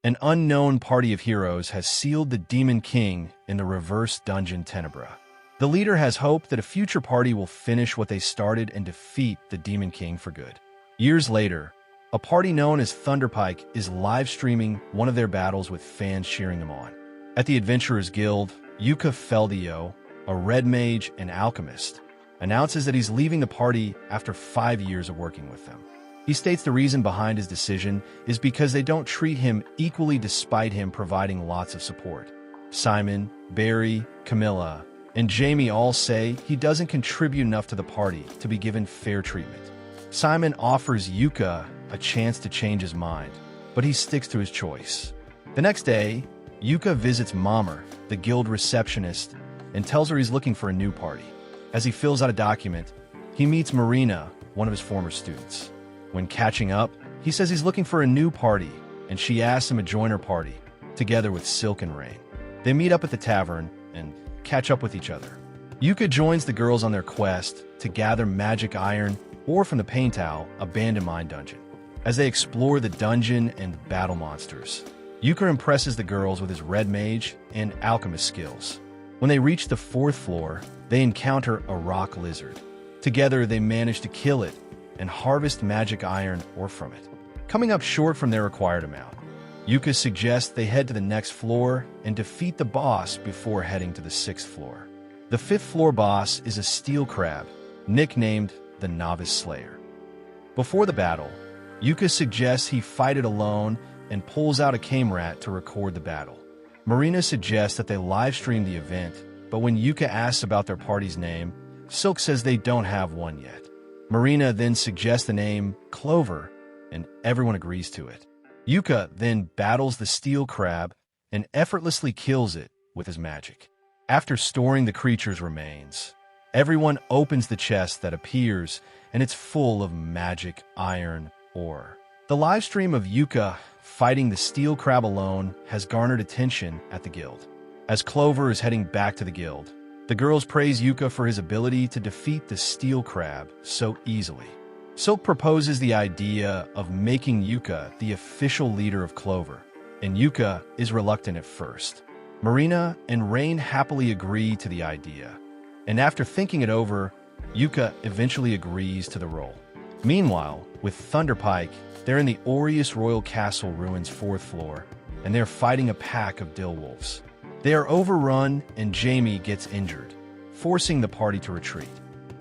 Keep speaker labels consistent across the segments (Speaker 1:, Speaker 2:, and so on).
Speaker 1: An unknown party of heroes has sealed the Demon King in the reverse dungeon Tenebra. The leader has hope that a future party will finish what they started and defeat the Demon King for good. Years later, a party known as Thunderpike is live-streaming one of their battles with fans cheering them on. At the Adventurers Guild, Yuka Feldio, a red mage and alchemist, announces that he's leaving the party after 5 years of working with them. He states the reason behind his decision is because they don't treat him equally despite him providing lots of support. Simon, Barry, Camilla, and Jamie all say he doesn't contribute enough to the party to be given fair treatment. Simon offers Yuka a chance to change his mind, but he sticks to his choice. The next day, Yuka visits Mommer, the guild receptionist, and tells her he's looking for a new party. As he fills out a document, he meets Marina, one of his former students. When catching up, he says he's looking for a new party, and she asks him to join her party, together with Silk and Rain. They meet up at the tavern and catch up with each other. Yuka joins the girls on their quest to gather magic iron ore from the Paintao abandoned mine dungeon. As they explore the dungeon and battle monsters, Yuka impresses the girls with his red mage and alchemist skills. When they reach the 4th floor, they encounter a rock lizard. Together, they manage to kill it and harvest magic iron ore from it. Coming up short from their required amount, Yuka suggests they head to the next floor and defeat the boss before heading to the 6th floor. The 5th floor boss is a steel crab, nicknamed the Novice Slayer. Before the battle, Yuka suggests he fight it alone and pulls out a cane rat to record the battle. Marina suggests that they live-stream the event, but when Yuka asks about their party's name, Silk says they don't have one yet. Marina then suggests the name Clover, and everyone agrees to it. Yuka then battles the steel crab and effortlessly kills it with his magic. After storing the creature's remains, everyone opens the chest that appears, and it's full of magic iron ore. The livestream of Yuka fighting the steel crab alone has garnered attention at the guild. As Clover is heading back to the guild, the girls praise Yuka for his ability to defeat the steel crab so easily. Silk proposes the idea of making Yuka the official leader of Clover, and Yuka is reluctant at first. Marina and Rain happily agree to the idea, and after thinking it over, Yuka eventually agrees to the role. Meanwhile, with Thunderpike, they're in the Aureus Royal Castle ruins 4th floor, and they're fighting a pack of dill wolves. They are overrun, and Jamie gets injured, forcing the party to retreat.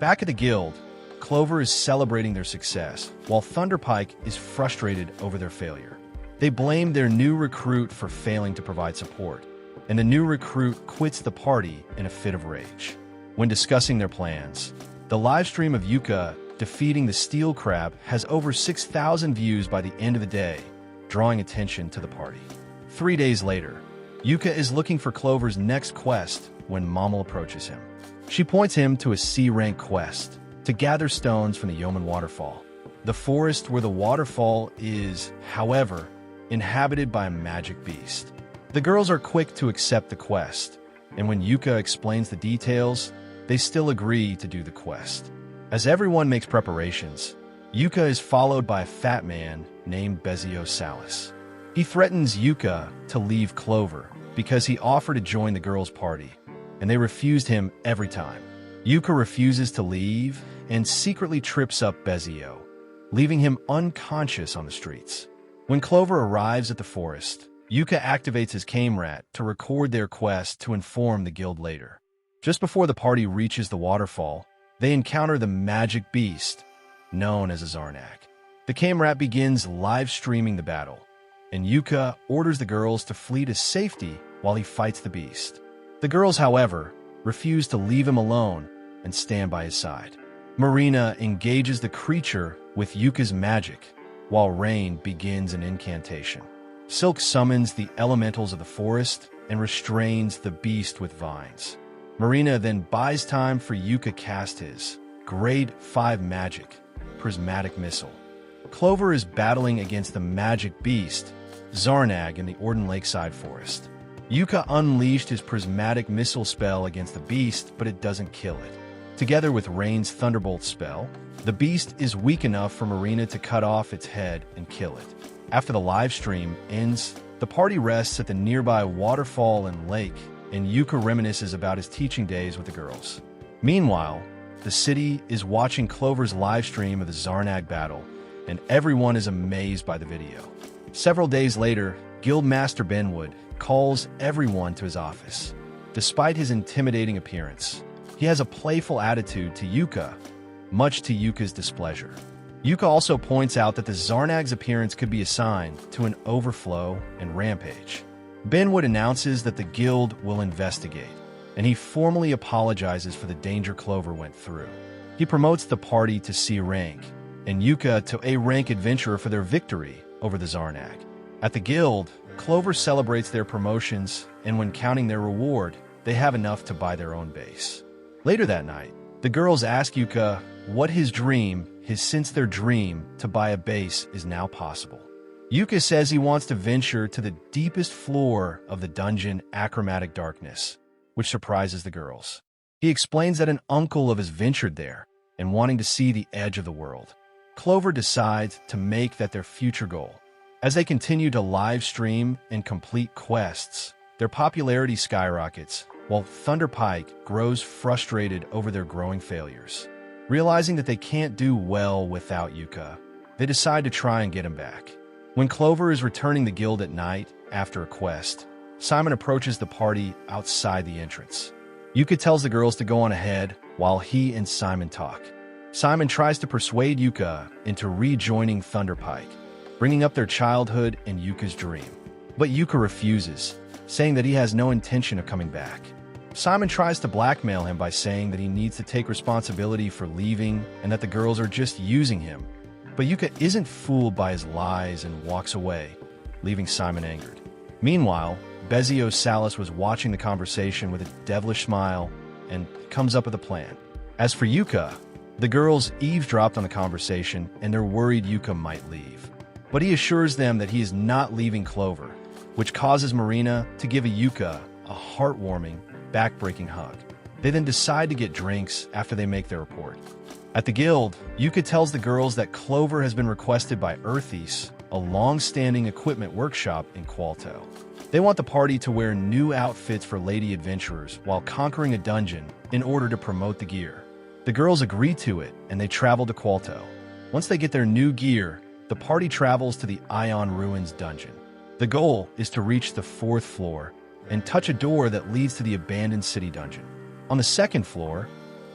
Speaker 1: Back at the guild, Clover is celebrating their success, while Thunderpike is frustrated over their failure. They blame their new recruit for failing to provide support, and the new recruit quits the party in a fit of rage. When discussing their plans, the livestream of Yuka defeating the steel crab has over 6,000 views by the end of the day, drawing attention to the party. 3 days later, Yuka is looking for Clover's next quest when Mommel approaches him. She points him to a C-rank quest to gather stones from the Yeoman Waterfall. The forest where the waterfall is, however, inhabited by a magic beast. The girls are quick to accept the quest, and when Yuka explains the details, they still agree to do the quest. As everyone makes preparations, Yuka is followed by a fat man named Bezio Salis. He threatens Yuka to leave Clover because he offered to join the girls' party, and they refused him every time. Yuka refuses to leave and secretly trips up Bezio, leaving him unconscious on the streets. When Clover arrives at the forest, Yuka activates his cane rat to record their quest to inform the guild later. Just before the party reaches the waterfall, they encounter the magic beast, known as a Zarnak. The cane rat begins live-streaming the battle, and Yuka orders the girls to flee to safety while he fights the beast. The girls, however, refuse to leave him alone and stand by his side. Marina engages the creature with Yuka's magic, while Rain begins an incantation. Silk summons the elementals of the forest and restrains the beast with vines. Marina then buys time for Yuka cast his Grade 5 magic, Prismatic Missile. Clover is battling against the magic beast, Zarnag, in the Orden Lakeside Forest. Yuka unleashed his Prismatic Missile spell against the beast, but it doesn't kill it. Together with Rain's Thunderbolt spell, the beast is weak enough for Marina to cut off its head and kill it. After the live stream ends, The party rests at the nearby waterfall and lake, and Yuka reminisces about his teaching days with the girls. Meanwhile, the city is watching Clover's live stream of the Zarnag battle, and everyone is amazed by the video. Several days later, Guildmaster Benwood calls everyone to his office. Despite his intimidating appearance, he has a playful attitude to Yuka, much to Yuka's displeasure. Yuka also points out that the Zarnag's appearance could be a sign to an overflow and rampage. Benwood announces that the guild will investigate, and he formally apologizes for the danger Clover went through. He promotes the party to C rank, and Yuka to A rank adventurer for their victory over the Zarnag. At the guild, Clover celebrates their promotions, and when counting their reward, they have enough to buy their own base. Later that night, the girls ask Yuka what his dream is, since their dream to buy a base is now possible. Yuka says he wants to venture to the deepest floor of the dungeon Achromatic Darkness, which surprises the girls. He explains that an uncle of his ventured there and wanting to see the edge of the world. Clover decides to make that their future goal. As they continue to live stream and complete quests, their popularity skyrockets, while Thunderpike grows frustrated over their growing failures. Realizing that they can't do well without Yuka, they decide to try and get him back. When Clover is returning the guild at night after a quest, Simon approaches the party outside the entrance. Yuka tells the girls to go on ahead while he and Simon talk. Simon tries to persuade Yuka into rejoining Thunderpike, bringing up their childhood and Yuka's dream. But Yuka refuses, saying that he has no intention of coming back. Simon tries to blackmail him by saying that he needs to take responsibility for leaving and that the girls are just using him. But Yuka isn't fooled by his lies and walks away, leaving Simon angered. Meanwhile, Bezio Salas was watching the conversation with a devilish smile and comes up with a plan. As for Yuka, the girls eavesdropped on the conversation and they're worried Yuka might leave. But he assures them that he is not leaving Clover, which causes Marina to give Yuka a heartwarming, back-breaking hug. They then decide to get drinks after they make their report. At the guild, Yuka tells the girls that Clover has been requested by Earthies, a long-standing equipment workshop in Qualto. They want the party to wear new outfits for lady adventurers while conquering a dungeon in order to promote the gear. The girls agree to it, and they travel to Qualto. Once they get their new gear, the party travels to the Ion Ruins dungeon. The goal is to reach the 4th floor and touch a door that leads to the abandoned city dungeon. On the 2nd floor,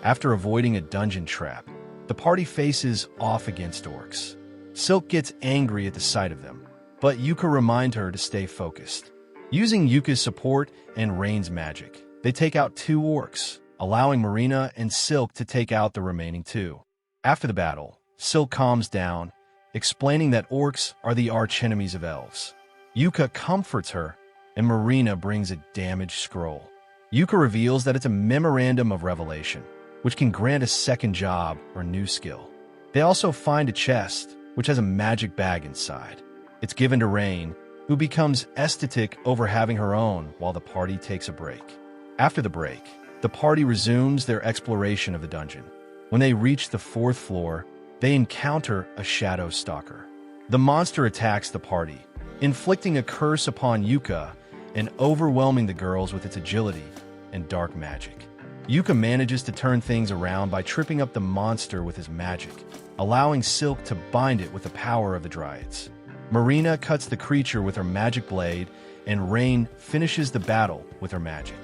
Speaker 1: after avoiding a dungeon trap, the party faces off against orcs. Silk gets angry at the sight of them, but Yuka reminds her to stay focused. Using Yuka's support and Rain's magic, they take out 2 orcs, allowing Marina and Silk to take out the remaining 2. After the battle, Silk calms down, explaining that orcs are the archenemies of elves. Yuka comforts her, and Marina brings a damaged scroll. Yuka reveals that it's a memorandum of revelation, which can grant a second job or new skill. They also find a chest, which has a magic bag inside. It's given to Rain, who becomes ecstatic over having her own while the party takes a break. After the break, the party resumes their exploration of the dungeon. When they reach the 4th floor, they encounter a shadow stalker. The monster attacks the party, inflicting a curse upon Yuka and overwhelming the girls with its agility and dark magic. Yuka manages to turn things around by tripping up the monster with his magic, allowing Silk to bind it with the power of the Dryads. Marina cuts the creature with her magic blade, and Rain finishes the battle with her magic.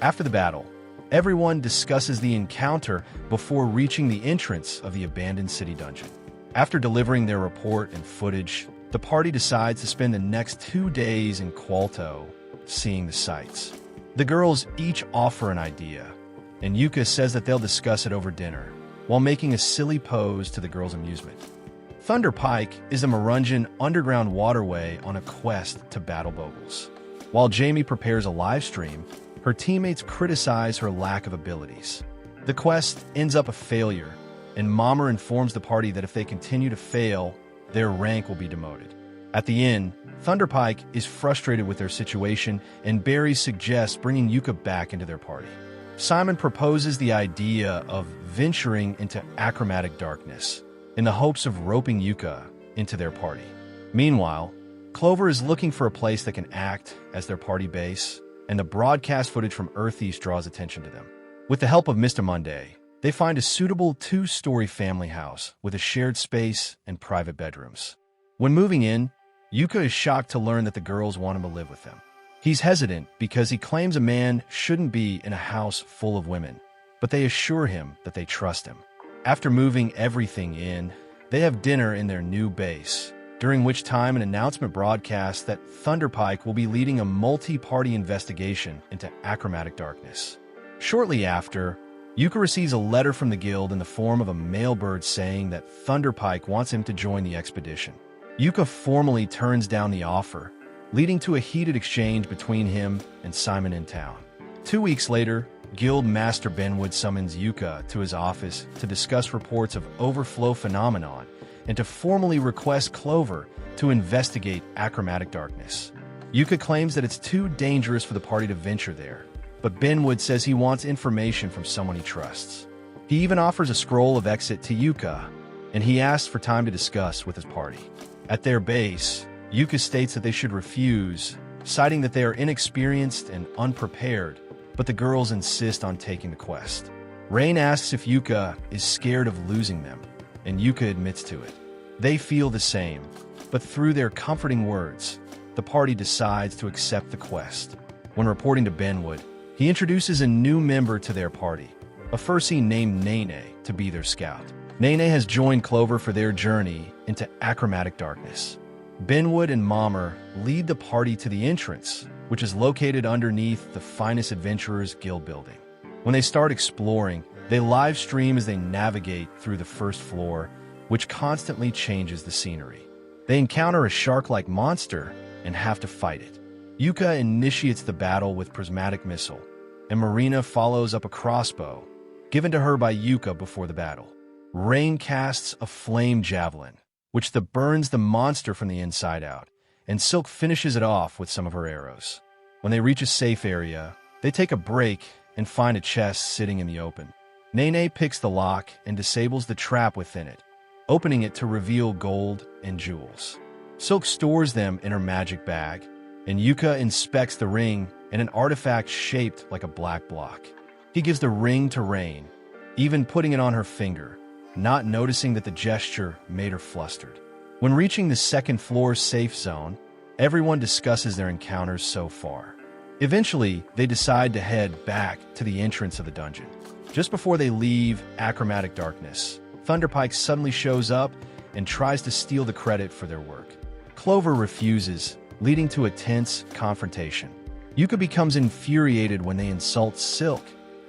Speaker 1: After the battle, everyone discusses the encounter before reaching the entrance of the abandoned city dungeon. After delivering their report and footage, the party decides to spend the next 2 days in Qualto, seeing the sights. The girls each offer an idea, and Yuka says that they'll discuss it over dinner, while making a silly pose to the girls' amusement. Thunder Pike is a Marungian underground waterway on a quest to battle Bogles. While Jamie prepares a live stream, her teammates criticize her lack of abilities. The quest ends up a failure, and Mommer informs the party that if they continue to fail, their rank will be demoted. At the end, Thunderpike is frustrated with their situation, and Barry suggests bringing Yuka back into their party. Simon proposes the idea of venturing into Achromatic Darkness in the hopes of roping Yuka into their party. Meanwhile, Clover is looking for a place that can act as their party base, and the broadcast footage from Eartheast draws attention to them. With the help of Mr. Monday, they find a suitable 2-story family house with a shared space and private bedrooms. When moving in, Yuka is shocked to learn that the girls want him to live with them. He's hesitant because he claims a man shouldn't be in a house full of women, but they assure him that they trust him. After moving everything in, they have dinner in their new base, during which time an announcement broadcasts that Thunderpike will be leading a multi-party investigation into achromatic darkness. Shortly after, Yuka receives a letter from the guild in the form of a male bird saying that Thunderpike wants him to join the expedition. Yuka formally turns down the offer, leading to a heated exchange between him and Simon in town. 2 weeks later, Guild Master Benwood summons Yuka to his office to discuss reports of overflow phenomenon and to formally request Clover to investigate achromatic darkness. Yuka claims that it's too dangerous for the party to venture there, but Benwood says he wants information from someone he trusts. He even offers a scroll of exit to Yuka, and he asks for time to discuss with his party. At their base, Yuka states that they should refuse, citing that they are inexperienced and unprepared, but the girls insist on taking the quest. Rain asks if Yuka is scared of losing them, and Yuka admits to it. They feel the same, but through their comforting words, the party decides to accept the quest. When reporting to Benwood, he introduces a new member to their party, a Furcy named Nene, to be their scout. Nene has joined Clover for their journey into achromatic darkness. Benwood and Mommer lead the party to the entrance, which is located underneath the Finest Adventurers Guild building. When they start exploring, they live stream as they navigate through the first floor, which constantly changes the scenery. They encounter a shark-like monster and have to fight it. Yuka initiates the battle with prismatic missile, and Marina follows up a crossbow, given to her by Yuka before the battle. Rain casts a flame javelin, which burns the monster from the inside out, and Silk finishes it off with some of her arrows. When they reach a safe area, they take a break and find a chest sitting in the open. Nene picks the lock and disables the trap within it, opening it to reveal gold and jewels. Silk stores them in her magic bag, and Yuka inspects the ring and an artifact shaped like a black block. He gives the ring to Rain, even putting it on her finger, not noticing that the gesture made her flustered. When reaching the second floor safe zone, everyone discusses their encounters so far. Eventually, they decide to head back to the entrance of the dungeon. Just before they leave achromatic darkness, Thunderpike suddenly shows up and tries to steal the credit for their work. Clover refuses, leading to a tense confrontation. Yuka becomes infuriated when they insult Silk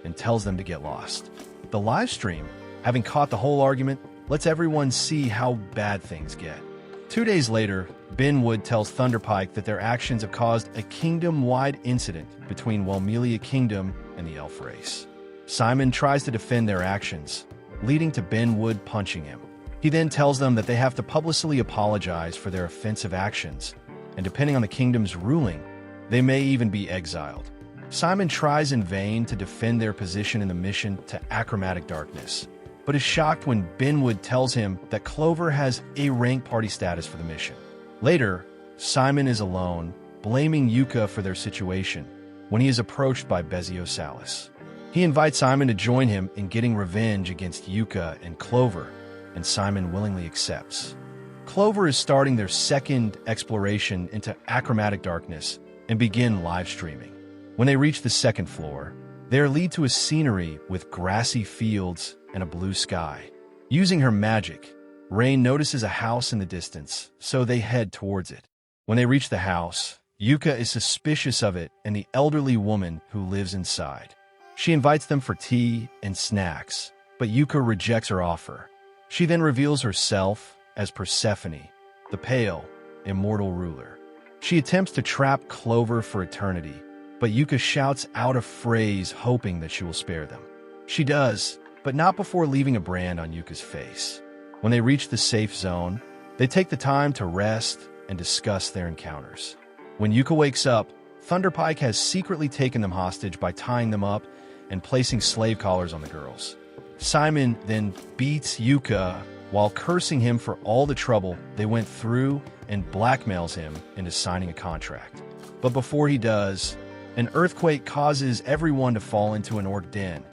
Speaker 1: and tells them to get lost. The livestream, having caught the whole argument, lets everyone see how bad things get. 2 days later, Benwood tells Thunderpike that their actions have caused a kingdom-wide incident between Wellmelia Kingdom and the elf race. Simon tries to defend their actions, leading to Benwood punching him. He then tells them that they have to publicly apologize for their offensive actions, and depending on the kingdom's ruling, they may even be exiled. Simon tries in vain to defend their position in the mission to achromatic darkness, but is shocked when Benwood tells him that Clover has A-rank party status for the mission. Later, Simon is alone, blaming Yuka for their situation, when he is approached by Bezio Salis. He invites Simon to join him in getting revenge against Yuka and Clover, and Simon willingly accepts. Clover is starting their second exploration into achromatic darkness and begin live streaming. When they reach the second floor, they are led to a scenery with grassy fields and a blue sky. Using her magic, Rain notices a house in the distance, so they head towards it. When they reach the house, Yuka is suspicious of it and the elderly woman who lives inside. She invites them for tea and snacks, but Yuka rejects her offer. She then reveals herself as Persephone, the pale, immortal ruler. She attempts to trap Clover for eternity, but Yuka shouts out a phrase hoping that she will spare them. She does, but not before leaving a brand on Yuka's face. When they reach the safe zone, they take the time to rest and discuss their encounters. When Yuka wakes up, Thunderpike has secretly taken them hostage by tying them up and placing slave collars on the girls. Simon then beats Yuka while cursing him for all the trouble they went through and blackmails him into signing a contract. But before he does, an earthquake causes everyone to fall into an orc den,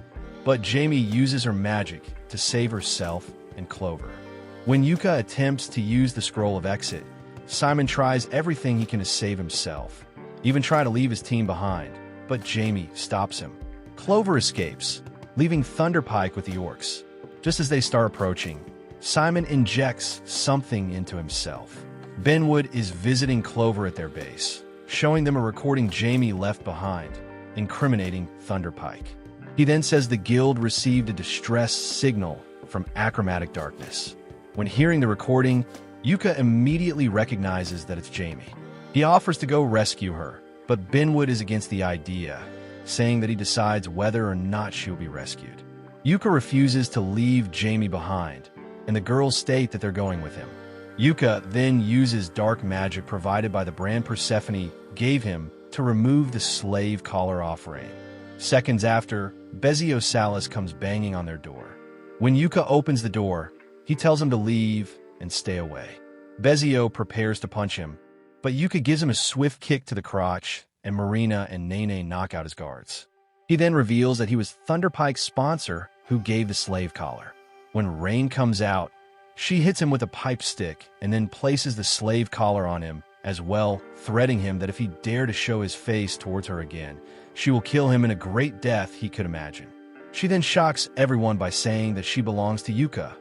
Speaker 1: but Jamie uses her magic to save herself and Clover. When Yuka attempts to use the scroll of exit, Simon tries everything he can to save himself, even try to leave his team behind, but Jamie stops him. Clover escapes, leaving Thunderpike with the orcs. Just as they start approaching, Simon injects something into himself. Benwood is visiting Clover at their base, showing them a recording Jamie left behind, incriminating Thunderpike. He then says the guild received a distress signal from Achromatic Darkness. When hearing the recording, Yuka immediately recognizes that it's Jamie. He offers to go rescue her, but Benwood is against the idea, saying that he decides whether or not she'll be rescued. Yuka refuses to leave Jamie behind, and the girls state that they're going with him. Yuka then uses dark magic provided by the brand Persephone gave him to remove the slave collar off Rain. Seconds after, Bezio Salas comes banging on their door. When Yuka opens the door, he tells him to leave and stay away. Bezio prepares to punch him, but Yuka gives him a swift kick to the crotch, and Marina and Nene knock out his guards. He then reveals that he was Thunderpike's sponsor who gave the slave collar. When Rain comes out, she hits him with a pipe stick and then places the slave collar on him as well, threatening him that if he dare to show his face towards her again, she will kill him in a great death he could imagine. She then shocks everyone by saying that she belongs to Yuka,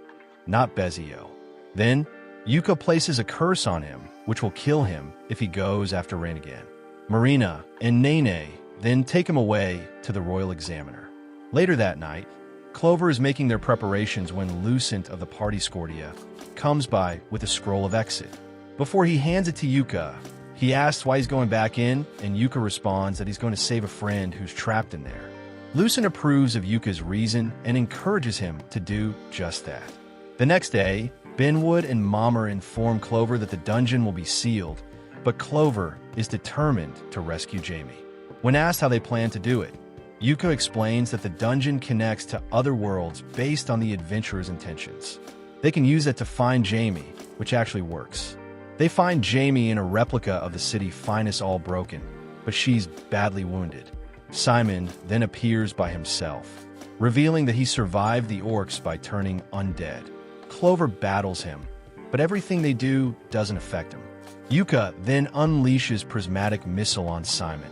Speaker 1: not Bezio. Then, Yuka places a curse on him, which will kill him if he goes after Rain again. Marina and Nene then take him away to the Royal Examiner. Later that night, Clover is making their preparations when Lucent of the Party Scordia comes by with a scroll of exit. Before he hands it to Yuka, he asks why he's going back in, and Yuka responds that he's going to save a friend who's trapped in there. Lucent approves of Yuka's reason and encourages him to do just that. The next day, Benwood and Mommer inform Clover that the dungeon will be sealed, but Clover is determined to rescue Jamie. When asked how they plan to do it, Yuka explains that the dungeon connects to other worlds based on the adventurer's intentions. They can use that to find Jamie, which actually works. They find Jamie in a replica of the city Finest All Broken, but she's badly wounded. Simon then appears by himself, revealing that he survived the orcs by turning undead. Clover battles him, but everything they do doesn't affect him. Yuka then unleashes Prismatic Missile on Simon,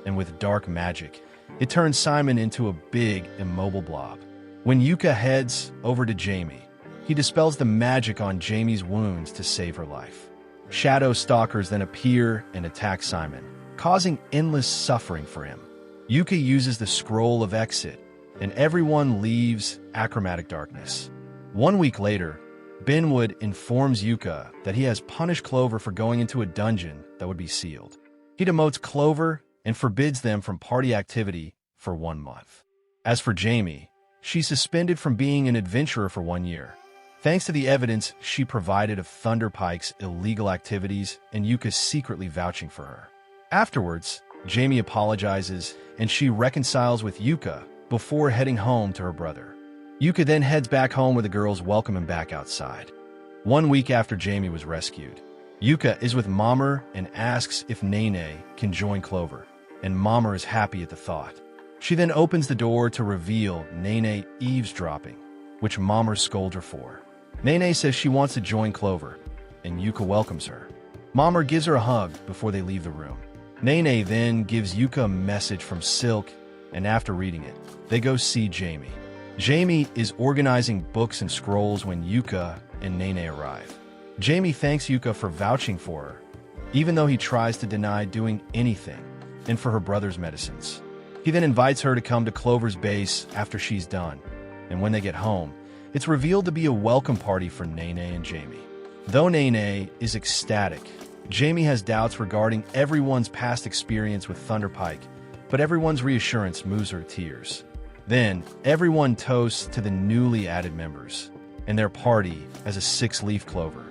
Speaker 1: and with dark magic, it turns Simon into a big, immobile blob. When Yuka heads over to Jamie, he dispels the magic on Jamie's wounds to save her life. Shadow Stalkers then appear and attack Simon, causing endless suffering for him. Yuka uses the Scroll of Exit, and everyone leaves Achromatic Darkness. 1 week later, Benwood informs Yuka that he has punished Clover for going into a dungeon that would be sealed. He demotes Clover and forbids them from party activity for 1 month. As for Jamie, she's suspended from being an adventurer for 1 year, thanks to the evidence she provided of Thunderpike's illegal activities and Yuka secretly vouching for her. Afterwards, Jamie apologizes and she reconciles with Yuka before heading home to her brother. Yuka then heads back home where the girls welcome him back outside. 1 week after Jamie was rescued, Yuka is with Mommer and asks if Nene can join Clover, and Mommer is happy at the thought. She then opens the door to reveal Nene eavesdropping, which Mommer scolds her for. Nene says she wants to join Clover, and Yuka welcomes her. Mommer gives her a hug before they leave the room. Nene then gives Yuka a message from Silk, and after reading it, they go see Jamie. Jamie is organizing books and scrolls when Yuka and Nene arrive. Jamie thanks Yuka for vouching for her, even though he tries to deny doing anything, and for her brother's medicines. He then invites her to come to Clover's base after she's done, and when they get home, it's revealed to be a welcome party for Nene and Jamie. Though Nene is ecstatic, Jamie has doubts regarding everyone's past experience with Thunderpike, but everyone's reassurance moves her to tears. Then, everyone toasts to the newly added members, and their party as a 6-leaf clover.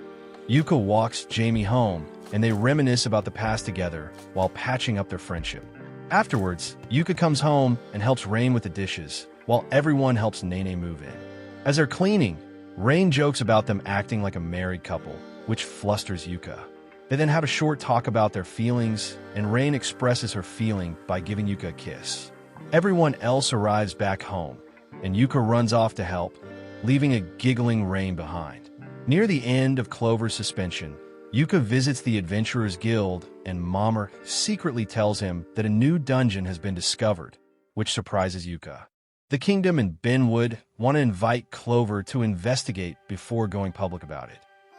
Speaker 1: Yuka walks Jamie home, and they reminisce about the past together while patching up their friendship. Afterwards, Yuka comes home and helps Rain with the dishes, while everyone helps Nene move in. As they're cleaning, Rain jokes about them acting like a married couple, which flusters Yuka. They then have a short talk about their feelings, and Rain expresses her feeling by giving Yuka a kiss. Everyone else arrives back home, and Yuka runs off to help, leaving a giggling Rain behind. Near the end of Clover's suspension, Yuka visits the Adventurers Guild, and Mommer secretly tells him that a new dungeon has been discovered, which surprises Yuka. The Kingdom and Benwood want to invite Clover to investigate before going public about it.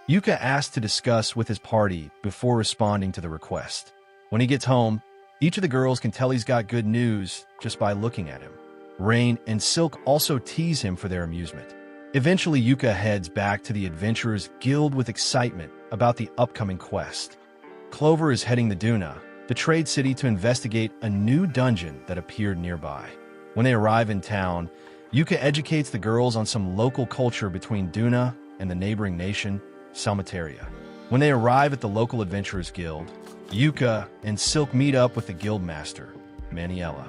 Speaker 1: Yuka asks to discuss with his party before responding to the request. When he gets home, each of the girls can tell he's got good news just by looking at him. Rain and Silk also tease him for their amusement. Eventually, Yuka heads back to the Adventurers Guild with excitement about the upcoming quest. Clover is heading to Duna, the trade city, to investigate a new dungeon that appeared nearby. When they arrive in town, Yuka educates the girls on some local culture between Duna and the neighboring nation, Salmateria. When they arrive at the local Adventurers Guild, Yuka and Silk meet up with the guildmaster, Maniela.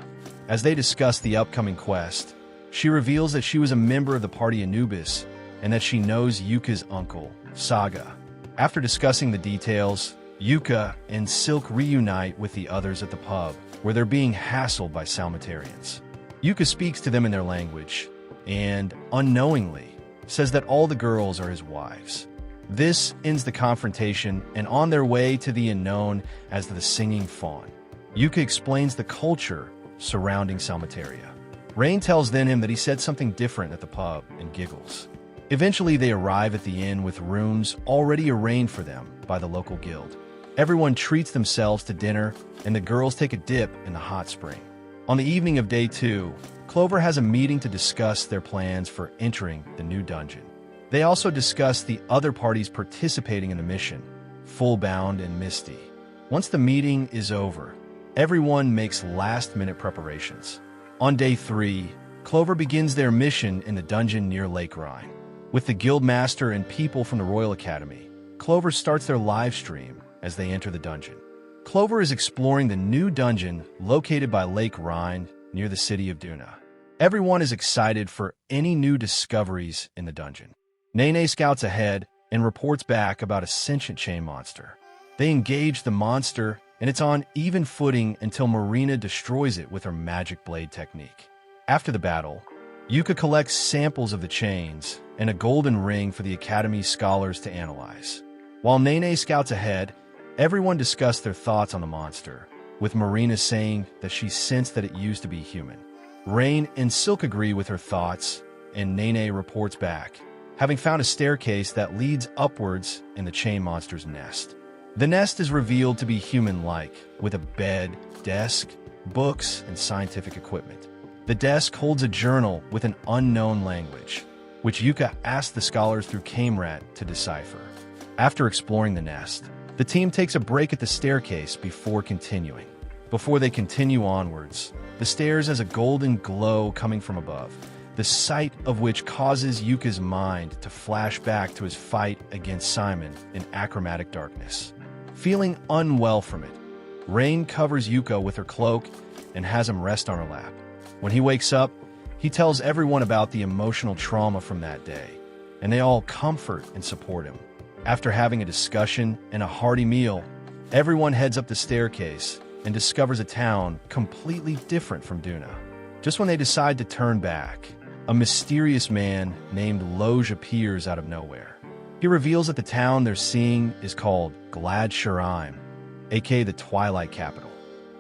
Speaker 1: As they discuss the upcoming quest, she reveals that she was a member of the party Anubis and that she knows Yuka's uncle, Saga. After discussing the details, Yuka and Silk reunite with the others at the pub, where they're being hassled by Salmaterians. Yuka speaks to them in their language and, unknowingly, says that all the girls are his wives. This ends the confrontation, and on their way to the inn known as the Singing Fawn, Yuka explains the culture surrounding Salmateria. Rain tells then him that he said something different at the pub and giggles. Eventually, they arrive at the inn with rooms already arranged for them by the local guild. Everyone treats themselves to dinner, and the girls take a dip in the hot spring. On the evening of day 2, Clover has a meeting to discuss their plans for entering the new dungeon. They also discuss the other parties participating in the mission, Fullbound and Misty. Once the meeting is over, everyone makes last-minute preparations. On day 3, Clover begins their mission in the dungeon near Lake Rhine. With the guildmaster and people from the Royal Academy, Clover starts their live stream as they enter the dungeon. Clover is exploring the new dungeon located by Lake Rhine near the city of Duna. Everyone is excited for any new discoveries in the dungeon. Nene scouts ahead and reports back about a sentient chain monster. They engage the monster, and it's on even footing until Marina destroys it with her magic blade technique. After the battle, Yuka collects samples of the chains and a golden ring for the Academy's scholars to analyze. While Nene scouts ahead, everyone discussed their thoughts on the monster, with Marina saying that she sensed that it used to be human. Rain and Silk agree with her thoughts, and Nene reports back, having found a staircase that leads upwards in the chain monster's nest. The nest is revealed to be human-like, with a bed, desk, books, and scientific equipment. The desk holds a journal with an unknown language, which Yuka asks the scholars through Camerat to decipher. After exploring the nest, the team takes a break at the staircase before continuing. Before they continue onwards, the stairs has a golden glow coming from above, the sight of which causes Yuka's mind to flash back to his fight against Simon in achromatic darkness. Feeling unwell from it, Rain covers Yuka with her cloak and has him rest on her lap. When he wakes up, he tells everyone about the emotional trauma from that day, and they all comfort and support him. After having a discussion and a hearty meal, everyone heads up the staircase and discovers a town completely different from Duna. Just when they decide to turn back, a mysterious man named Loge appears out of nowhere. He reveals that the town they're seeing is called Glad Shiraim, aka the Twilight Capital.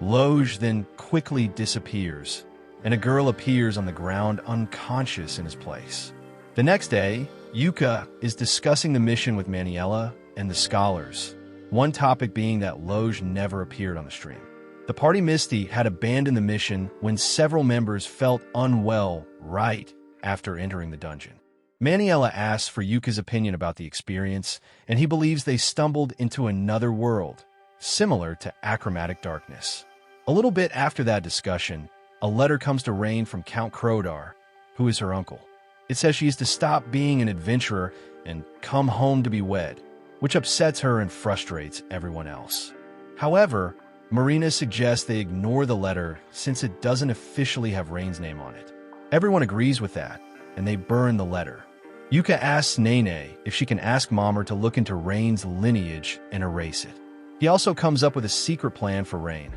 Speaker 1: Loge then quickly disappears, and a girl appears on the ground unconscious in his place. The next day, Yuka is discussing the mission with Maniela and the scholars, one topic being that Loge never appeared on the stream. The party Misty had abandoned the mission when several members felt unwell right after entering the dungeon. Maniela asks for Yuka's opinion about the experience, and he believes they stumbled into another world, similar to achromatic darkness. A little bit after that discussion, a letter comes to Rain from Count Crodar, who is her uncle. It says she is to stop being an adventurer and come home to be wed, which upsets her and frustrates everyone else. However, Marina suggests they ignore the letter since it doesn't officially have Rain's name on it. Everyone agrees with that, and they burn the letter. Yuka asks Nene if she can ask Mommer to look into Rain's lineage and erase it. He also comes up with a secret plan for Rain,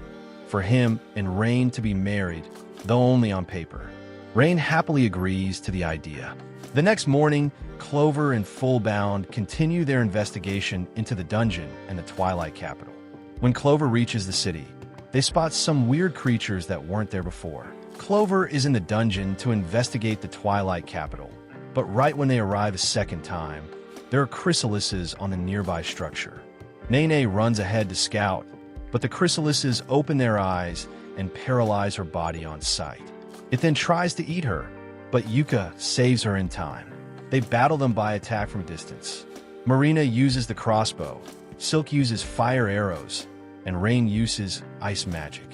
Speaker 1: for him and Rain to be married, though only on paper. Rain happily agrees to the idea. The next morning, Clover and Fullbound continue their investigation into the dungeon and the Twilight Capital. When Clover reaches the city, they spot some weird creatures that weren't there before. Clover is in the dungeon to investigate the Twilight Capital, but right when they arrive a second time, there are chrysalises on the nearby structure. Nene runs ahead to scout, but the chrysalises open their eyes and paralyze her body on sight. It then tries to eat her, but Yuka saves her in time. They battle them by attack from a distance. Marina uses the crossbow, Silk uses fire arrows, and Rain uses ice magic.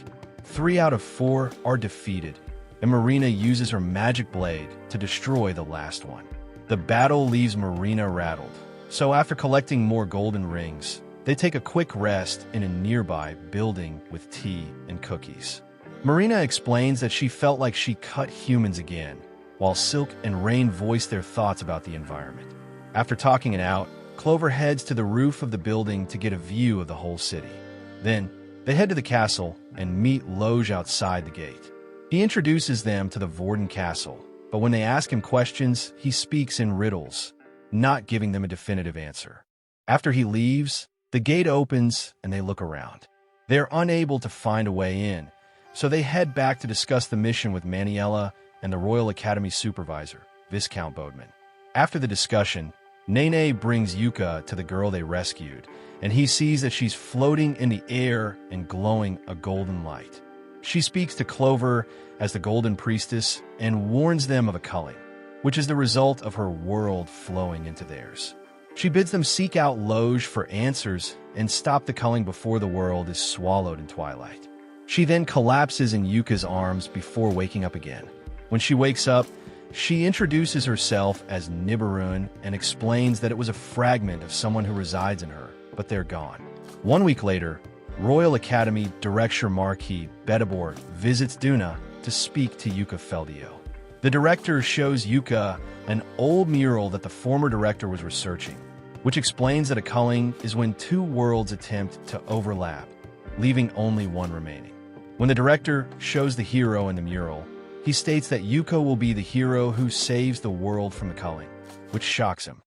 Speaker 1: 3 out of 4 are defeated, and Marina uses her magic blade to destroy the last one. The battle leaves Marina rattled, so after collecting more golden rings, they take a quick rest in a nearby building with tea and cookies. Marina explains that she felt like she cut humans again, while Silk and Rain voice their thoughts about the environment. After talking it out, Clover heads to the roof of the building to get a view of the whole city. Then, they head to the castle and meet Loge outside the gate. He introduces them to the Vorden Castle, but when they ask him questions, he speaks in riddles, not giving them a definitive answer. After he leaves, the gate opens and they look around. They are unable to find a way in, so they head back to discuss the mission with Maniela and the Royal Academy supervisor, Viscount Bodeman. After the discussion, Nene brings Yuka to the girl they rescued, and he sees that she's floating in the air and glowing a golden light. She speaks to Clover as the Golden Priestess and warns them of a culling, which is the result of her world flowing into theirs. She bids them seek out Loge for answers and stop the culling before the world is swallowed in twilight. She then collapses in Yuka's arms before waking up again. When she wakes up, she introduces herself as Nibiruin and explains that it was a fragment of someone who resides in her, but they're gone. 1 week later, Royal Academy Director Marquis Bedibor visits Duna to speak to Yuka Feldio. The director shows Yuka an old mural that the former director was researching, which explains that a culling is when 2 worlds attempt to overlap, leaving only one remaining. When the director shows the hero in the mural, he states that Yuka will be the hero who saves the world from the culling, which shocks him.